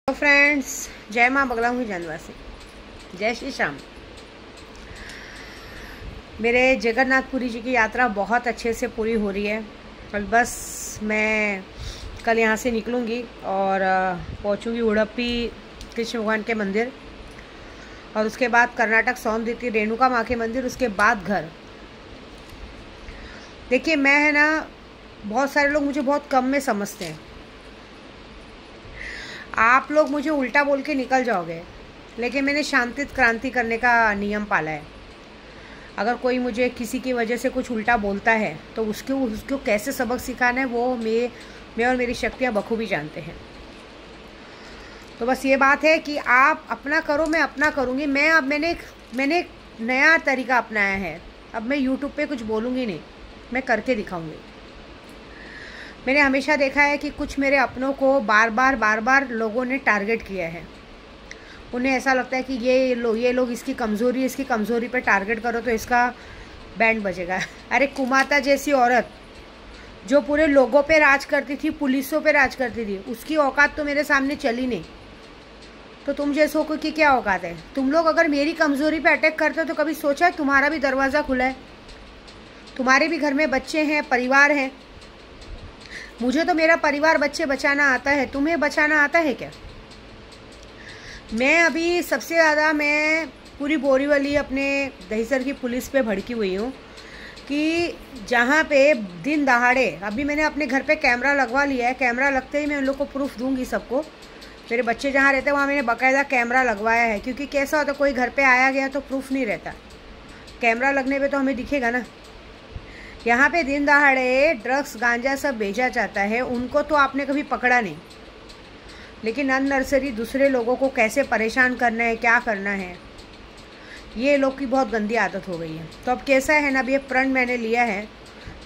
तो फ्रेंड्स, जय माँ बगला हुई जानवासी, जय श्री श्याम। मेरे जगन्नाथपुरी जी की यात्रा बहुत अच्छे से पूरी हो रही है। कल बस मैं कल यहाँ से निकलूँगी और पहुँचूँगी उड़प्पी कृष्ण भगवान के मंदिर, और उसके बाद कर्नाटक सौंदती रेणुका माँ के मंदिर, उसके बाद घर। देखिए, मैं है ना, बहुत सारे लोग मुझे बहुत कम में समझते हैं। आप लोग मुझे उल्टा बोल के निकल जाओगे, लेकिन मैंने शांति क्रांति करने का नियम पाला है। अगर कोई मुझे किसी की वजह से कुछ उल्टा बोलता है तो उसको कैसे सबक सिखाना है वो मैं और मेरी शक्तियाँ बखूबी जानते हैं। तो बस ये बात है कि आप अपना करो, मैं अपना करूँगी। मैंने एक नया तरीका अपनाया है। अब मैं यूट्यूब पे कुछ बोलूँगी नहीं, मैं करके दिखाऊँगी। मैंने हमेशा देखा है कि कुछ मेरे अपनों को बार बार लोगों ने टारगेट किया है। उन्हें ऐसा लगता है कि ये लोग इसकी कमज़ोरी पे टारगेट करो तो इसका बैंड बजेगा। अरे कुमाता जैसी औरत जो पूरे लोगों पे राज करती थी, पुलिसों पे राज करती थी, उसकी औकात तो मेरे सामने चली नहीं। तो तुम जैसों को की क्या औकात है? तुम लोग अगर मेरी कमज़ोरी पे अटैक करते हो तो कभी सोचा है तुम्हारा भी दरवाज़ा खुला है? तुम्हारे भी घर में बच्चे हैं, परिवार हैं। मुझे तो मेरा परिवार, बच्चे बचाना आता है, तुम्हें बचाना आता है क्या? मैं अभी सबसे ज़्यादा पूरी बोरीवली अपने दहीसर की पुलिस पे भड़की हुई हूँ कि जहाँ पे दिन दहाड़े, अभी मैंने अपने घर पे कैमरा लगवा लिया है। कैमरा लगते ही मैं उन लोग को प्रूफ दूंगी सबको। मेरे बच्चे जहाँ रहते हैं वहाँ मैंने बाकायदा कैमरा लगवाया है, क्योंकि कैसा होता, कोई घर पे आया गया तो प्रूफ नहीं रहता। कैमरा लगने पे तो हमें दिखेगा ना। यहाँ पे दिन दहाड़े ड्रग्स, गांजा सब बेचा जाता है। उनको तो आपने कभी पकड़ा नहीं, लेकिन अननर्सरी दूसरे लोगों को कैसे परेशान करना है, क्या करना है, ये लोग की बहुत गंदी आदत हो गई है। तो अब कैसा है ना, अभी ये प्रण मैंने लिया है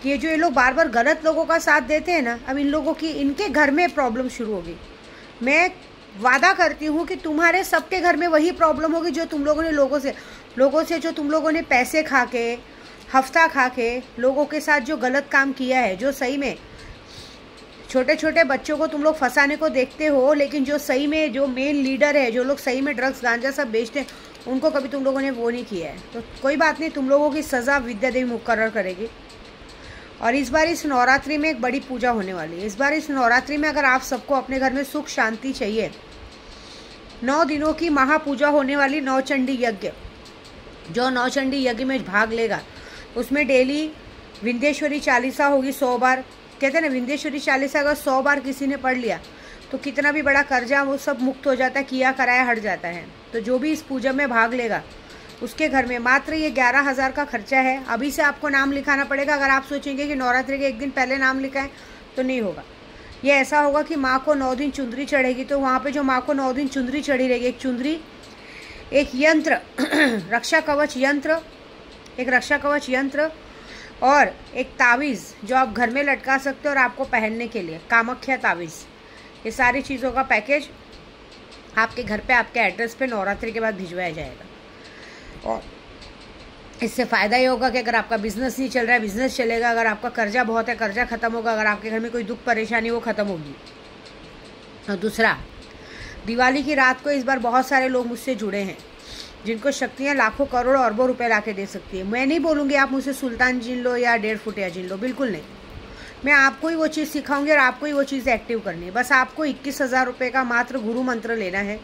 कि ये जो ये लोग बार बार गलत लोगों का साथ देते हैं ना, अब इन लोगों की, इनके घर में प्रॉब्लम शुरू होगी। मैं वादा करती हूँ कि तुम्हारे सबके घर में वही प्रॉब्लम होगी जो तुम लोगों ने लोगों से जो तुम लोगों ने पैसे खा के, हफ्ता खा के लोगों के साथ जो गलत काम किया है। जो सही में छोटे छोटे बच्चों को तुम लोग फंसाने को देखते हो, लेकिन जो सही में जो मेन लीडर है, जो लोग सही में ड्रग्स गांजा सब बेचते हैं, उनको कभी तुम लोगों ने वो नहीं किया है। तो कोई बात नहीं, तुम लोगों की सज़ा विद्या देवी मुकर्रर करेगी। और इस बार इस नवरात्रि में एक बड़ी पूजा होने वाली है। इस बार इस नवरात्रि में अगर आप सबको अपने घर में सुख शांति चाहिए, 9 दिनों की महापूजा होने वाली नवचंडी यज्ञ, जो नवचंडी यज्ञ में भाग लेगा उसमें डेली विंध्येश्वरी चालीसा होगी 100 बार। कहते हैं ना, विंध्येश्वरी चालीसा अगर 100 बार किसी ने पढ़ लिया तो कितना भी बड़ा कर्जा वो सब मुक्त हो जाता है, किया कराया हट जाता है। तो जो भी इस पूजा में भाग लेगा उसके घर में मात्र ये 11,000 का खर्चा है। अभी से आपको नाम लिखाना पड़ेगा। अगर आप सोचेंगे कि नवरात्रि के एक दिन पहले नाम लिखाएं तो नहीं होगा। ये ऐसा होगा कि माँ को 9 दिन चुंदरी चढ़ेगी, तो वहाँ पर जो माँ को 9 दिन चुंदरी चढ़ी रहेगी, एक चुंदरी, एक यंत्र रक्षा कवच यंत्र और एक तावीज़ जो आप घर में लटका सकते हो और आपको पहनने के लिए कामाख्या तावीज़, ये सारी चीज़ों का पैकेज आपके घर पे, आपके एड्रेस पे नवरात्रि के बाद भिजवाया जाएगा। और इससे फ़ायदा ये होगा कि अगर आपका बिज़नेस नहीं चल रहा है, बिज़नेस चलेगा। अगर आपका कर्जा बहुत है, कर्जा ख़त्म होगा। अगर आपके घर में कोई दुख परेशानी, वो ख़त्म होगी। और दूसरा, दिवाली की रात को इस बार बहुत सारे लोग मुझसे जुड़े हैं जिनको शक्तियाँ लाखों करोड़ों अरबों रुपए ला के दे सकती है। मैं नहीं बोलूँगी आप मुझसे सुल्तान जिन लो या 1.5 फुटिया जिन लो, बिल्कुल नहीं। मैं आपको ही वो चीज़ सिखाऊंगी और आपको ही वो चीज़ एक्टिव करनी है। बस आपको 21,000 रुपये का मात्र गुरु मंत्र लेना है।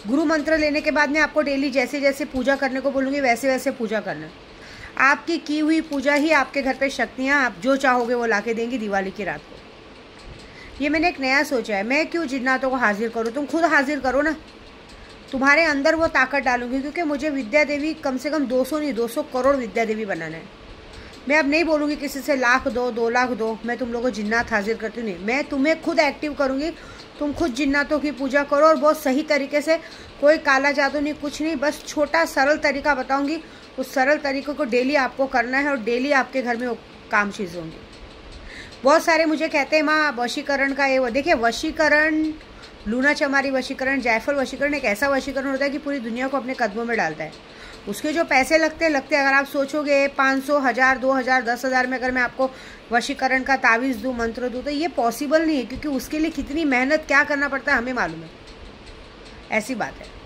गुरु मंत्र लेने के बाद मैं आपको डेली जैसे जैसे पूजा करने को बोलूँगी वैसे वैसे पूजा करना। आपकी की हुई पूजा ही आपके घर पर शक्तियाँ आप जो चाहोगे वो ला के देंगी दिवाली की रात को। ये मैंने एक नया सोचा है। मैं क्यों जिन्नातों को हाजिर करूँ? तुम खुद हाजिर करो ना। तुम्हारे अंदर वो ताकत डालूंगी, क्योंकि मुझे विद्या देवी कम से कम 200 नहीं 200 करोड़ विद्या देवी बनाना है। मैं अब नहीं बोलूँगी किसी से लाख दो, 2 लाख दो। मैं तुम लोगों को जिन्नात हाजिर करती हूँ, नहीं। मैं तुम्हें खुद एक्टिव करूँगी। तुम खुद जिन्नातों की पूजा करो और बहुत सही तरीके से। कोई काला जादू नहीं, कुछ नहीं, बस छोटा सरल तरीका बताऊँगी। उस सरल तरीक़े को डेली आपको करना है और डेली आपके घर में वो काम चीज़ होंगी। बहुत सारे मुझे कहते हैं माँ वशीकरण का ये वो। देखिए, वशीकरण, लूना चमारी वशीकरण, जायफल वशीकरण एक ऐसा वशीकरण होता है कि पूरी दुनिया को अपने कदमों में डालता है। उसके जो पैसे लगते अगर आप सोचोगे 500, 1000, 2000, 10,000 में अगर मैं आपको वशीकरण का तावीज़ दूँ, मंत्र दूँ, तो ये पॉसिबल नहीं है, क्योंकि उसके लिए कितनी मेहनत, क्या करना पड़ता है, हमें मालूम है। ऐसी बात है।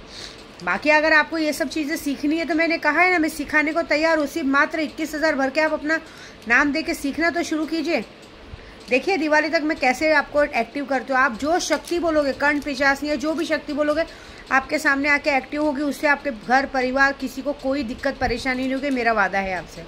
बाकी अगर आपको ये सब चीज़ें सीखनी है तो मैंने कहा है ना, मैं सिखाने को तैयार हूँ। सिर्फ मात्र 21,000 भर के आप अपना नाम दे के सीखना तो शुरू कीजिए। देखिए दिवाली तक मैं कैसे आपको एक्टिव करती हूँ। आप जो शक्ति बोलोगे, कंठ पिशाच या जो भी शक्ति बोलोगे आपके सामने आके एक्टिव होगी। उससे आपके घर परिवार किसी को कोई दिक्कत परेशानी नहीं होगी, मेरा वादा है आपसे।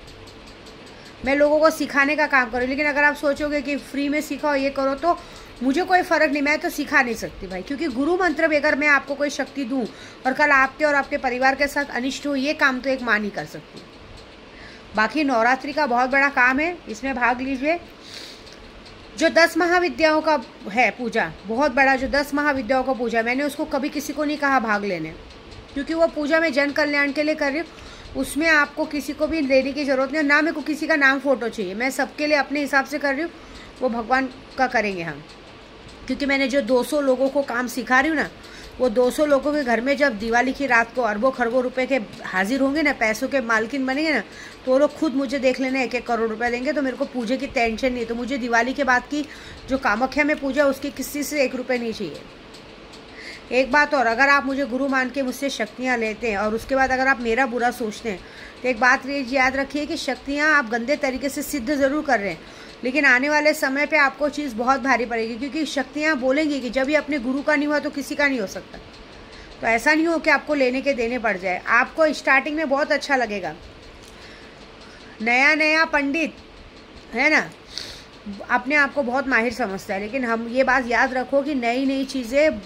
मैं लोगों को सिखाने का काम करूँ, लेकिन अगर आप सोचोगे कि फ्री में सीखो ये करो तो मुझे कोई फ़र्क नहीं, मैं तो सिखा नहीं सकती भाई। क्योंकि गुरु मंत्र भी अगर मैं आपको कोई शक्ति दूँ और कल आपके और आपके परिवार के साथ अनिष्ट हो, ये काम तो एक माँ नहीं कर सकती। बाकी नवरात्रि का बहुत बड़ा काम है, इसमें भाग लीजिए। जो 10 महाविद्याओं का है पूजा, बहुत बड़ा जो 10 महाविद्याओं का पूजा, मैंने उसको कभी किसी को नहीं कहा भाग लेने, क्योंकि वो पूजा मैं जन कल्याण के लिए कर रही हूँ। उसमें आपको किसी को भी लेने की ज़रूरत नहीं, ना मेरे को किसी का नाम फोटो चाहिए। मैं सबके लिए अपने हिसाब से कर रही हूँ, वो भगवान का करेंगे हम। क्योंकि मैंने जो 200 लोगों को काम सिखा रही हूँ ना, वो 200 लोगों के घर में जब दिवाली की रात को अरबों खरबों रुपए के हाजिर होंगे ना, पैसों के मालकिन बनेंगे ना, तो वो लोग खुद मुझे देख लेना 1-1 करोड़ रुपए देंगे। तो मेरे को पूजे की टेंशन नहीं है। तो मुझे दिवाली के बाद की जो कामाख्या में पूजा, उसकी किसी से 1 रुपये नहीं चाहिए। एक बात और, अगर आप मुझे गुरु मान के मुझसे शक्तियाँ लेते हैं और उसके बाद अगर आप मेरा बुरा सोचते हैं, तो एक बात याद रखिए कि शक्तियाँ आप गंदे तरीके से सिद्ध ज़रूर कर रहे हैं, लेकिन आने वाले समय पे आपको चीज़ बहुत भारी पड़ेगी। क्योंकि शक्तियाँ बोलेंगी कि जब ये अपने गुरु का नहीं हुआ तो किसी का नहीं हो सकता। तो ऐसा नहीं हो कि आपको लेने के देने पड़ जाए। आपको स्टार्टिंग में बहुत अच्छा लगेगा, नया नया पंडित है ना, अपने आप को बहुत माहिर समझता है। लेकिन हम ये बात याद रखो कि नई नई चीज़ें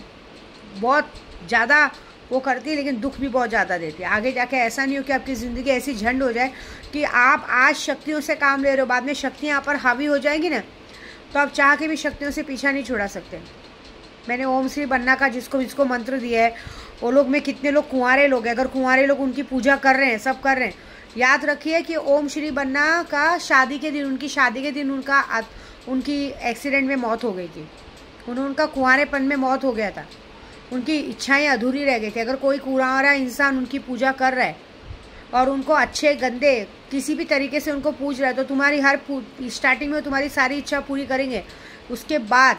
बहुत ज़्यादा वो करती है, लेकिन दुख भी बहुत ज़्यादा देती है। आगे जाके ऐसा नहीं हो कि आपकी ज़िंदगी ऐसी झंड हो जाए कि आप आज शक्तियों से काम ले रहे हो, बाद में शक्तियाँ आप पर हावी हो जाएंगी ना, तो आप चाह के भी शक्तियों से पीछा नहीं छुड़ा सकते। मैंने ओम श्री बन्ना का जिसको मंत्र दिया है, वो लोग में कितने लोग कुंवारे लोग हैं। अगर कुंवारे लोग उनकी पूजा कर रहे हैं, सब कर रहे हैं, याद रखिए कि ओम श्री बन्ना का शादी के दिन, उनकी शादी के दिन उनकी एक्सीडेंट में मौत हो गई थी। उनका कुंवारेपन में मौत हो गया था, उनकी इच्छाएं अधूरी रह गई थी। अगर कोई कुंवारा इंसान उनकी पूजा कर रहा है और उनको अच्छे गंदे किसी भी तरीके से उनको पूज रहा है, तो तुम्हारी हर स्टार्टिंग में तुम्हारी सारी इच्छा पूरी करेंगे। उसके बाद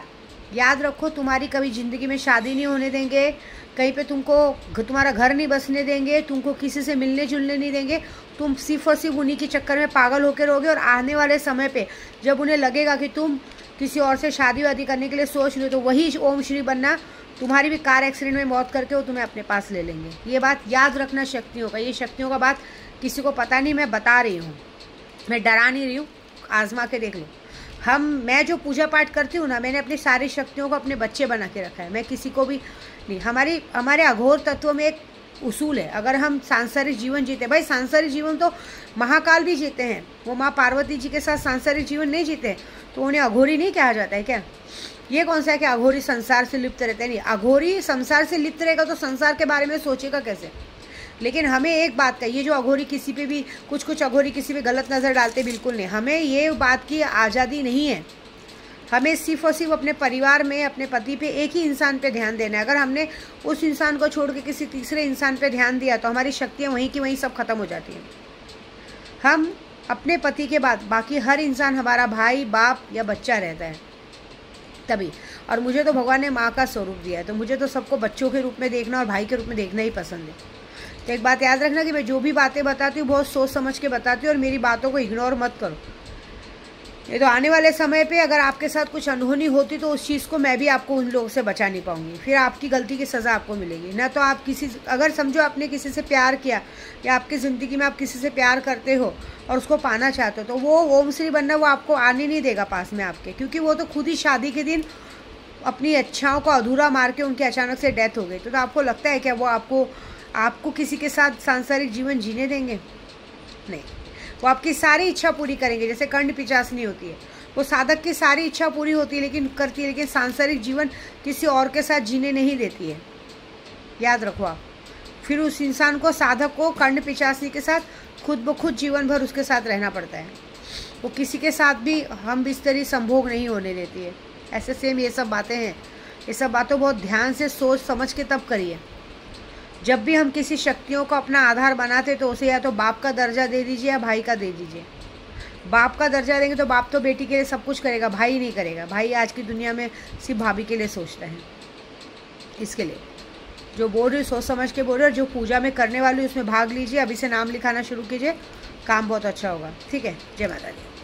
याद रखो, तुम्हारी कभी ज़िंदगी में शादी नहीं होने देंगे, कहीं पे तुम्हारा घर नहीं बसने देंगे, तुमको किसी से मिलने जुलने नहीं देंगे। तुम सिर्फ और सिर्फ उन्हीं के चक्कर में पागल होकर रहोगे। और आने वाले समय पे जब उन्हें लगेगा कि तुम किसी और से शादी वादी करने के लिए सोच लो, तो वही ओम श्री बन्ना तुम्हारी भी कार एक्सीडेंट में मौत करके वो तुम्हें अपने पास ले लेंगे। ये बात याद रखना शक्तियों का। ये शक्तियों का बात किसी को पता नहीं, मैं बता रही हूँ, मैं डरा नहीं रही हूँ, आजमा के देख लो। मैं जो पूजा पाठ करती हूँ ना, मैंने अपनी सारी शक्तियों को अपने बच्चे बना के रखा है। मैं किसी को भी नहीं। हमारे अघोर तत्व में एक उसूल है, अगर हम सांसारिक जीवन जीते, भाई सांसारिक जीवन तो महाकाल भी जीते हैं, वो माँ पार्वती जी के साथ सांसारिक जीवन नहीं जीते, तो उन्हें अघोरी नहीं कहा जाता है क्या? ये कौन सा है कि अघोरी संसार से लिप्त रहते हैं? नहीं, अघोरी संसार से लिप्त रहेगा तो संसार के बारे में सोचेगा कैसे? लेकिन हमें एक बात का, ये जो अघोरी किसी पे भी कुछ अघोरी किसी पे गलत नज़र डालते, बिल्कुल नहीं। हमें ये बात की आज़ादी नहीं है। हमें सिर्फ और सिर्फ अपने परिवार में, अपने पति पे, एक ही इंसान पे ध्यान देना है। अगर हमने उस इंसान को छोड़ के किसी तीसरे इंसान पे ध्यान दिया तो हमारी शक्तियाँ वहीं की वहीं सब खत्म हो जाती हैं। हम अपने पति के बाद बाकी हर इंसान हमारा भाई, बाप या बच्चा रहता है तभी। और मुझे तो भगवान ने माँ का स्वरूप दिया है, तो मुझे तो सबको बच्चों के रूप में देखना और भाई के रूप में देखना ही पसंद है। तो एक बात याद रखना कि मैं जो भी बातें बताती हूँ बहुत सोच समझ के बताती हूँ, और मेरी बातों को इग्नोर मत करो। ये तो आने वाले समय पे अगर आपके साथ कुछ अनहोनी होती तो उस चीज़ को मैं भी आपको उन लोगों से बचा नहीं पाऊंगी, फिर आपकी गलती की सज़ा आपको मिलेगी ना। तो आप अगर समझो आपने किसी से प्यार किया या आपकी ज़िंदगी में आप किसी से प्यार करते हो और उसको पाना चाहते हो, तो वो ओम श्री बन्ना वो आपको आने नहीं देगा पास में आपके, क्योंकि वो तो खुद ही शादी के दिन अपनी इच्छाओं को अधूरा मार के उनकी अचानक से डेथ हो गई। तो आपको लगता है क्या वो आपको किसी के साथ सांसारिक जीवन जीने देंगे? नहीं, वो आपकी सारी इच्छा पूरी करेंगे। जैसे कंठ पिचासनी होती है, वो साधक की सारी इच्छा पूरी होती है लेकिन सांसारिक जीवन किसी और के साथ जीने नहीं देती है। याद रखो आप। फिर उस इंसान को, साधक को कंठ पिचासनी के साथ खुद ब खुद जीवन भर उसके साथ रहना पड़ता है। वो किसी के साथ भी हम बिस्तरी संभोग नहीं होने देती है। ऐसे सेम ये सब बातें हैं। ये सब बातों बहुत ध्यान से सोच समझ के तब करिए। जब भी हम किसी शक्तियों को अपना आधार बनाते तो उसे या तो बाप का दर्जा दे दीजिए या भाई का दे दीजिए। बाप का दर्जा देंगे तो बाप तो बेटी के लिए सब कुछ करेगा, भाई नहीं करेगा। भाई आज की दुनिया में सिर्फ भाभी के लिए सोचता है। इसके लिए जो बोल रही सोच समझ के बोल रही, और जो पूजा में करने वाली उसमें भाग लीजिए, अभी से नाम लिखाना शुरू कीजिए, काम बहुत अच्छा होगा। ठीक है, जय माता दी।